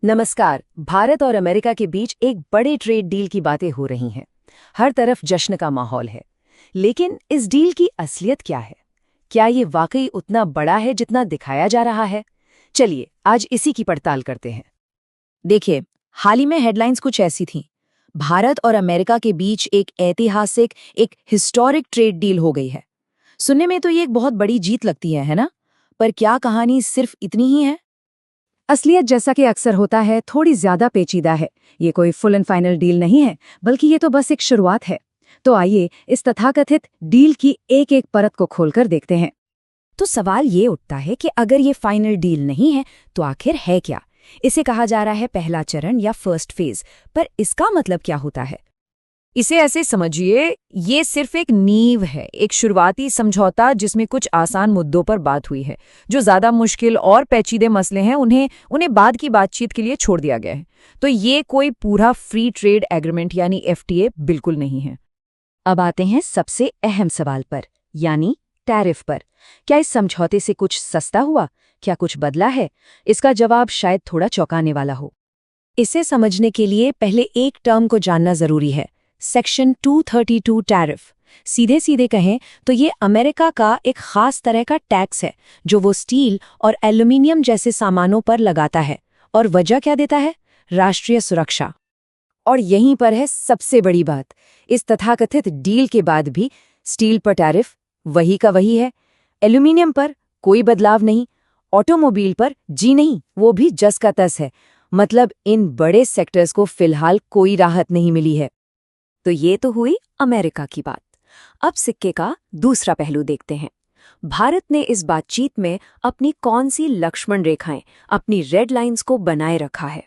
नमस्कार। भारत और अमेरिका के बीच एक बड़े ट्रेड डील की बातें हो रही हैं। हर तरफ जश्न का माहौल है। लेकिन इस डील की असलियत क्या है? क्या ये वाकई उतना बड़ा है जितना दिखाया जा रहा है? चलिए आज इसी की पड़ताल करते हैं। देखिए, हाल ही में हेडलाइंस कुछ ऐसी थीं। भारत और अमेरिका के बीच एक ऐतिहासिक, एक हिस्टोरिक ट्रेड डील हो गई है। सुनने में तो ये एक बहुत बड़ी जीत लगती है ना? पर क्या कहानी सिर्फ इतनी ही है? असलियत जैसा कि अक्सर होता है थोड़ी ज्यादा पेचीदा है। ये कोई फुल एंड फाइनल डील नहीं है, बल्कि ये तो बस एक शुरुआत है। तो आइए इस तथाकथित डील की एक एक परत को खोलकर देखते हैं। तो सवाल ये उठता है कि अगर ये फाइनल डील नहीं है तो आखिर है क्या? इसे कहा जा रहा है पहला चरण या फर्स्ट फेज, पर इसका मतलब क्या होता है? इसे ऐसे समझिए, ये सिर्फ एक नींव है, एक शुरुआती समझौता जिसमें कुछ आसान मुद्दों पर बात हुई है। जो ज्यादा मुश्किल और पेचीदे मसले हैं उन्हें बाद की बातचीत के लिए छोड़ दिया गया है। तो ये कोई पूरा फ्री ट्रेड एग्रीमेंट यानी एफटीए बिल्कुल नहीं है। अब आते हैं सबसे अहम सवाल पर, यानी टैरिफ पर। क्या इस समझौते से कुछ सस्ता हुआ? क्या कुछ बदला है? इसका जवाब शायद थोड़ा चौंकाने वाला हो। इसे समझने के लिए पहले एक टर्म को जानना जरूरी है, सेक्शन 232 टैरिफ। सीधे सीधे कहें तो ये अमेरिका का एक खास तरह का टैक्स है जो वो स्टील और एल्यूमिनियम जैसे सामानों पर लगाता है। और वजह क्या देता है? राष्ट्रीय सुरक्षा। और यहीं पर है सबसे बड़ी बात। इस तथाकथित डील के बाद भी स्टील पर टैरिफ वही का वही है, एल्यूमिनियम पर कोई बदलाव नहीं, ऑटोमोबाइल पर जी नहीं, वो भी जस का तस है। मतलब इन बड़े सेक्टर्स को फिलहाल कोई राहत नहीं मिली है। तो ये तो हुई अमेरिका की बात। अब सिक्के का दूसरा पहलू देखते हैं। भारत ने इस बातचीत में अपनी कौन सी लक्ष्मण रेखाएं, अपनी रेड लाइंस को बनाए रखा है?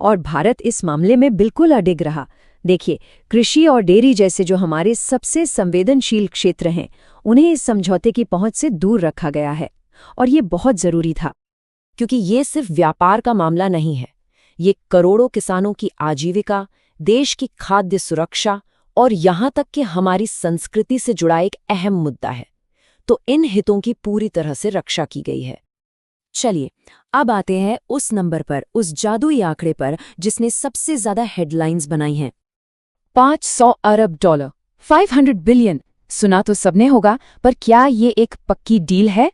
और भारत इस मामले में बिल्कुल अडिग रहा। देखिए, कृषि और डेयरी जैसे जो हमारे सबसे संवेदनशील क्षेत्र हैं, उन्हें इस समझौते की पहुंच से दूर रखा गया है। और ये बहुत जरूरी था, क्योंकि ये सिर्फ व्यापार का मामला नहीं है। ये करोड़ों किसानों की आजीविका, देश की खाद्य सुरक्षा और यहाँ तक कि हमारी संस्कृति से जुड़ा एक अहम मुद्दा है। तो इन हितों की पूरी तरह से रक्षा की गई है। चलिए अब आते हैं उस नंबर पर, उस जादुई आंकड़े पर जिसने सबसे ज्यादा हेडलाइंस बनाई हैं। $500 अरब, 500 बिलियन। सुना तो सबने होगा, पर क्या ये एक पक्की डील है?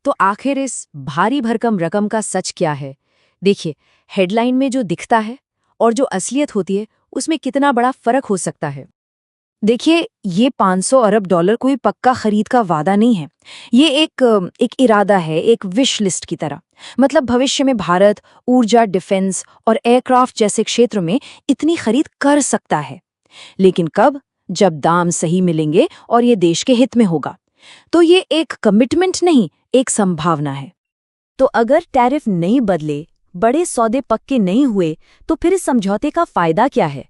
तो आखिर इस भारी भरकम रकम का सच क्या है? देखिए, हेडलाइन में जो दिखता है और जो असलियत होती है, उसमें कितना बड़ा फर्क हो सकता है। देखिए, ये $500 अरब कोई पक्का खरीद का वादा नहीं है। ये एक इरादा है, एक विश लिस्ट की तरह। मतलब भविष्य में भारत ऊर्जा, डिफेंस और एयरक्राफ्ट जैसे क्षेत्रों में इतनी खरीद कर सकता है। लेकिन कब? जब दाम सही मिलेंगे और ये देश के हित में होगा। तो ये एक कमिटमेंट नहीं, एक संभावना है। तो अगर टैरिफ नहीं बदले, बड़े सौदे पक्के नहीं हुए, तो फिर इस समझौते का फायदा क्या है?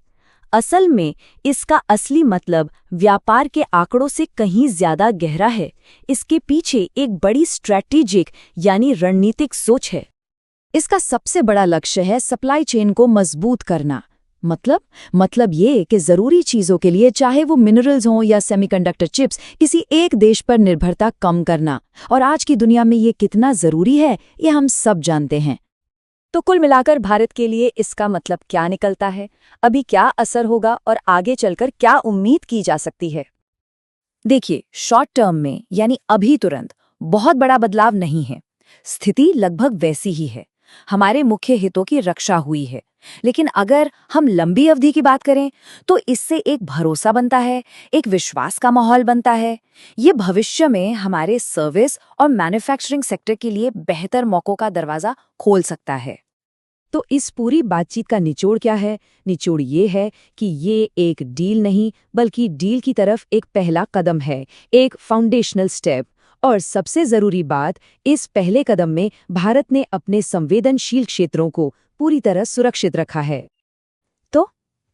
असल में इसका असली मतलब व्यापार के आंकड़ों से कहीं ज्यादा गहरा है। इसके पीछे एक बड़ी स्ट्रैटेजिक यानी रणनीतिक सोच है। इसका सबसे बड़ा लक्ष्य है सप्लाई चेन को मजबूत करना। मतलब ये कि जरूरी चीजों के लिए, चाहे वो मिनरल्स हों या सेमीकंडक्टर चिप्स, किसी एक देश पर निर्भरता कम करना। और आज की दुनिया में ये कितना जरूरी है, ये हम सब जानते हैं। तो कुल मिलाकर भारत के लिए इसका मतलब क्या निकलता है? अभी क्या असर होगा और आगे चलकर क्या उम्मीद की जा सकती है? देखिए, शॉर्ट टर्म में यानी अभी तुरंत बहुत बड़ा बदलाव नहीं है। स्थिति लगभग वैसी ही है। हमारे मुख्य हितों की रक्षा हुई है। लेकिन अगर हम लंबी अवधि की बात करें तो इससे एक भरोसा बनता है, एक विश्वास का माहौल बनता है। ये भविष्य में हमारे सर्विस और मैन्युफैक्चरिंग सेक्टर के लिए बेहतर मौकों का दरवाजा खोल सकता है। तो इस पूरी बातचीत का निचोड़ क्या है? निचोड़ ये है कि ये एक डील नहीं, बल्कि डील की तरफ एक पहला कदम है, एक फाउंडेशनल स्टेप। और सबसे जरूरी बात, इस पहले कदम में भारत ने अपने संवेदनशील क्षेत्रों को पूरी तरह सुरक्षित रखा है। तो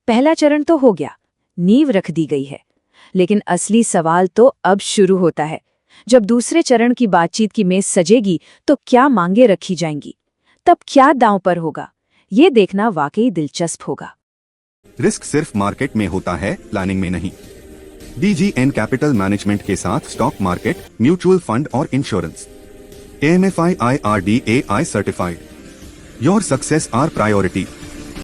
पहला चरण तो हो गया, नींव रख दी गई है। लेकिन असली सवाल तो अब शुरू होता है। जब दूसरे चरण की बातचीत की मेज सजेगी तो क्या मांगे रखी जाएंगी? तब क्या दांव पर होगा? ये देखना वाकई दिलचस्प होगा। रिस्क सिर्फ मार्केट में होता है, प्लानिंग में नहीं। DGN कैपिटल मैनेजमेंट के साथ स्टॉक मार्केट, म्यूचुअल फंड और insurance. AMFI IRDAI certified. Your success are priority.